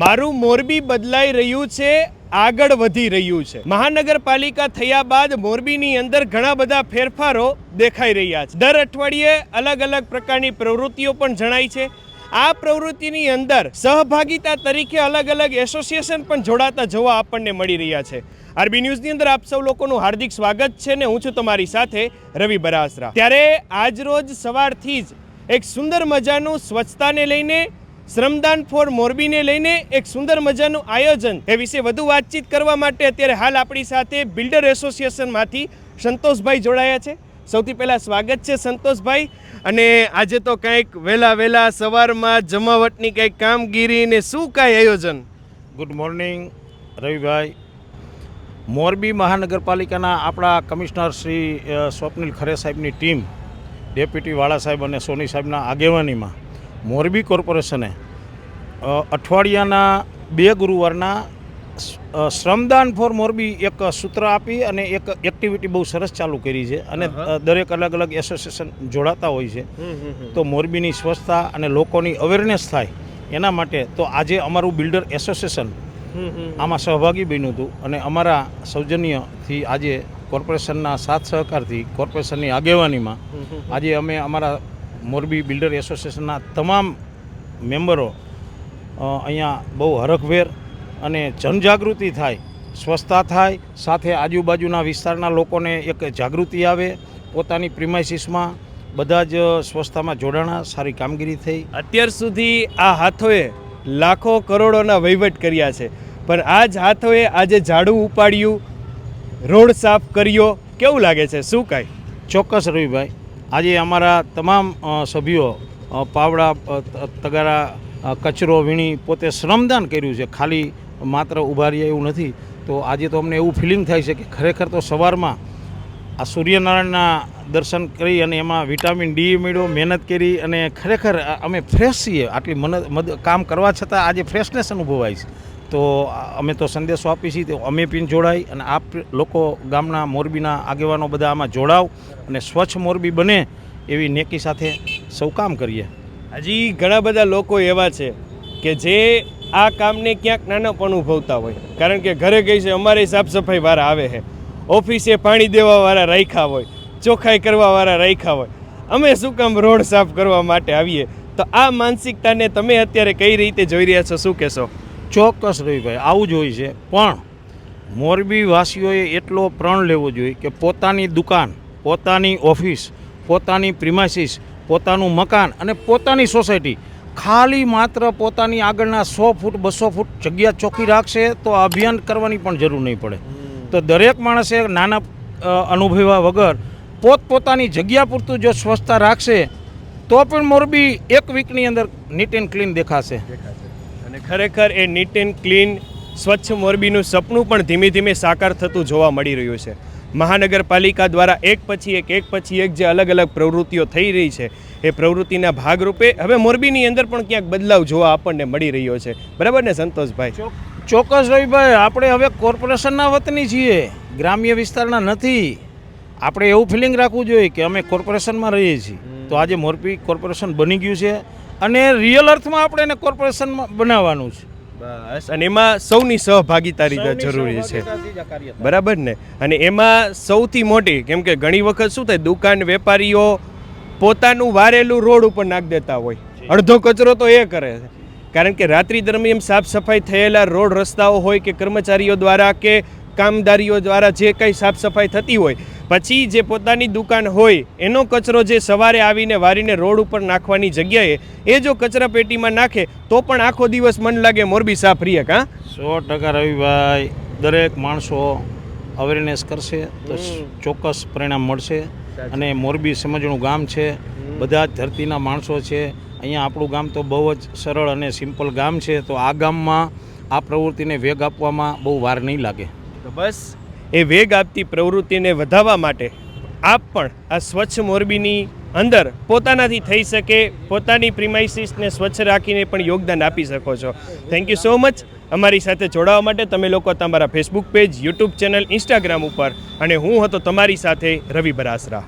મારું મોરબી બદલાઈ રહ્યું છે, આગળ વધી રહ્યું છે। મહાનગરપાલિકા થયા બાદ મોરબીની અંદર ઘણા બધા ફેરફારો દેખાઈ રહ્યા છે। દર અઠવાડિયે અલગ અલગ પ્રકારની પ્રવૃત્તિઓ પણ જણાય છે। આ પ્રવૃત્તિની અંદર સહભાગિતા તરીકે અલગ અલગ એસોસિએશન પણ જોડાતા જોવા આપણને મળી રહ્યા છે। આરબી ન્યૂઝની અંદર આપ સૌ લોકોનું હાર્દિક સ્વાગત છે ને હું છું તમારી સાથે રવિ બરાસરા। ત્યારે આજ રોજ સવારથી જ એક સુંદર મજાનું સ્વચ્છતાને લઈને, શ્રમદાન ફોર મોરબીને લઈને એક સુંદર મજાનું આયોજન એ વિશે વધુ વાતચીત કરવા માટે અત્યારે હાલ આપણી સાથે બિલ્ડર એસોસિએશનમાંથી સંતોષભાઈ જોડાયા છે। સૌથી પહેલાં સ્વાગત છે સંતોષભાઈ। અને આજે તો કંઈક વહેલા સવારમાં જમાવટની કંઈક કામગીરી ને શું કાંઈ આયોજન? ગુડ મોર્નિંગ રવિભાઈ। મોરબી મહાનગરપાલિકાના આપણા કમિશનર શ્રી સ્વપ્નિલ ખરે સાહેબની ટીમ, ડેપ્યુટી વાળા સાહેબ અને સોની સાહેબના આગેવાનીમાં મોરબી કોર્પોરેશને અઠવાડિયાના 2 ગુરુવારના શ્રમદાન ફોર મોરબી એક સૂત્ર આપી અને એક એક્ટિવિટી બહુ સરસ ચાલુ કરી છે અને દરેક અલગ અલગ એસોસિએશન જોડાતા હોય છે। તો મોરબીની સ્વચ્છતા અને લોકોની અવેરનેસ થાય એના માટે તો આજે અમારું બિલ્ડર એસોસિએશન આમાં સહભાગી બન્યું હતું અને અમારા સૌજન્યથી આજે કોર્પોરેશનના સાથ સહકારથી કોર્પોરેશનની આગેવાનીમાં આજે અમે અમારા મોરબી બિલ્ડર એસોસિએશનના તમામ મેમ્બરો અહીંયા બહુ હરખભેર અને જનજાગૃતિ થાય, સ્વચ્છતા થાય, સાથે આજુબાજુના વિસ્તારના લોકોને એક જાગૃતિ આવે, પોતાની પ્રિમાઇસીસમાં બધા જ સ્વચ્છતામાં જોડાણા, સારી કામગીરી થઈ। અત્યાર સુધી આ હાથોએ લાખો કરોડોના વહીવટ કર્યા છે, પણ આ જ હાથોએ આજે ઝાડુ ઉપાડ્યું, રોડ સાફ કર્યો, કેવું લાગે છે? શું કાંઈ? ચોક્કસ રવિભાઈ, આજે અમારા તમામ સભ્યો પાવડા તગારા કચરો વીણી પોતે શ્રમદાન કર્યું છે, ખાલી માત્ર ઊભા રહ્યા એવું નથી। તો આજે તો અમને એવું ફિલિંગ થાય છે કે ખરેખર તો સવારમાં આ સૂર્યનારાયણના દર્શન કરી અને એમાં વિટામિન ડી મળ્યો, મહેનત કરી અને ખરેખર અમે ફ્રેશ છીએ। આટલી કામ કરવા છતાં આજે ફ્રેશનેસ અનુભવાય છે। તો અમે તો સંદેશો આપી છીએ, તો અમે પણ જોડાઈ અને આપ લોકો ગામના મોરબીના આગેવાનો બધા આમાં જોડાવ અને સ્વચ્છ મોરબી બને એવી નેકી સાથે સૌ કામ કરીએ। હજી ઘણા બધા લોકો એવા છે કે જે આ કામને ક્યાંક નાનાપણું અનુભવતા હોય, કારણ કે ઘરે ગઈ છે અમારે સાફ સફાઈ વાળા આવે છે, ઓફિસે પાણી દેવાવાળા રાખ્યા હોય, ચોખ્ખાઈ કરવાવાળા રાખ્યા હોય, અમે શું કામ રોડ સાફ કરવા માટે આવીએ? તો આ માનસિકતાને તમે અત્યારે કઈ રીતે જોઈ રહ્યા છો, શું કહેશો? ચોક્કસ રવિભાઈ, આવું જ હોય છે, પણ મોરબી વાસીઓએ એટલો પ્રણ લેવો જોઈએ કે પોતાની દુકાન, પોતાની ઓફિસ, પોતાની પ્રિમાઇસીસ, પોતાનું મકાન અને પોતાની સોસાયટી ખાલી માત્ર પોતાની આગળના 100 ફૂટ 200 ફૂટ જગ્યા ચોખ્ખી રાખશે તો અભિયાન કરવાની પણ જરૂર નહીં પડે। તો દરેક માણસે નાના અનુભવ્યા વગર પોતપોતાની જગ્યા પૂરતું જો સ્વચ્છતા રાખશે તો પણ મોરબી એક વીકની અંદર નીટ એન્ડ ક્લીન દેખાશે। અને ખરેખર એ નીટ એન્ડ ક્લીન સ્વચ્છ મોરબીનું સપનું પણ ધીમે ધીમે સાકાર થતું જોવા મળી રહ્યું છે। મહાનગરપાલિકા દ્વારા એક પછી એક જે અલગ અલગ પ્રવૃત્તિઓ થઈ રહી છે, એ પ્રવૃત્તિના ભાગરૂપે હવે મોરબીની અંદર પણ ક્યાંક બદલાવ જોવા આપણને મળી રહ્યો છે, બરાબર ને સંતોષભાઈ? ચોક્કસ રવિભાઈ, આપણે હવે કોર્પોરેશનના વતની છીએ, ગ્રામ્ય વિસ્તારના નથી। આપણે એવું ફિલિંગ રાખવું જોઈએ કે અમે કોર્પોરેશનમાં રહીએ છીએ। તો આજે મોરબી કોર્પોરેશન બની ગયું છે અને રિયલ અર્થમાં આપણે એને કોર્પોરેશનમાં બનાવવાનું છે। બસ, અને એમાં સૌની સહભાગીદારી જરૂરી છે, બરાબર ને? અને એમાં સૌથી મોટી, કેમ કે ઘણી વખત શું થાય, દુકાન વેપારીઓ પોતાનું વારેલું રોડ ઉપર નાખી દેતા હોય, અડધો કચરો તો એ કરે છે, કારણ કે રાત્રિ દરમિયાન સાફ સફાઈ થયેલા રોડ રસ્તાઓ હોય કે કર્મચારીઓ દ્વારા કે કામદારીઓ દ્વારા જે કંઈ સાફ સફાઈ થતી હોય, પછી જે પોતાની દુકાન હોય એનો કચરો જે સવારે આવીને વારીને રોડ ઉપર નાખવાની જગ્યાએ એ જો કચરા પેટીમાં નાખે તો પણ આખો દિવસ મન લાગે મોરબી સાફ રહીએ। કાં 100% રવિભાઈ, દરેક માણસો અવેરનેસ કરશે તો ચોક્કસ પરિણામ મળશે। અને મોરબી સમજણું ગામ છે, બધા જ ધરતીના માણસો છે અહીંયા। આપણું ગામ તો બહુ જ સરળ અને સિમ્પલ ગામ છે, તો આ ગામમાં આ પ્રવૃત્તિને વેગ આપવામાં બહુ વાર નહીં લાગે। તો બસ એ વેગ આપતી પ્રવૃત્તિને વધારવા માટે આપ પણ આ સ્વચ્છ મોરબીની અંદર પોતાનાથી થઈ શકે પોતાની પ્રિમાઇસીસને સ્વચ્છ રાખીને પણ યોગદાન આપી શકો છો। થેન્ક યુ સો મચ અમારી સાથે જોડાવા માટે। તમે લોકો તમારા Facebook page, YouTube channel, Instagram ઉપર, અને હું હતો તમારી સાથે રવિ બરાસરા।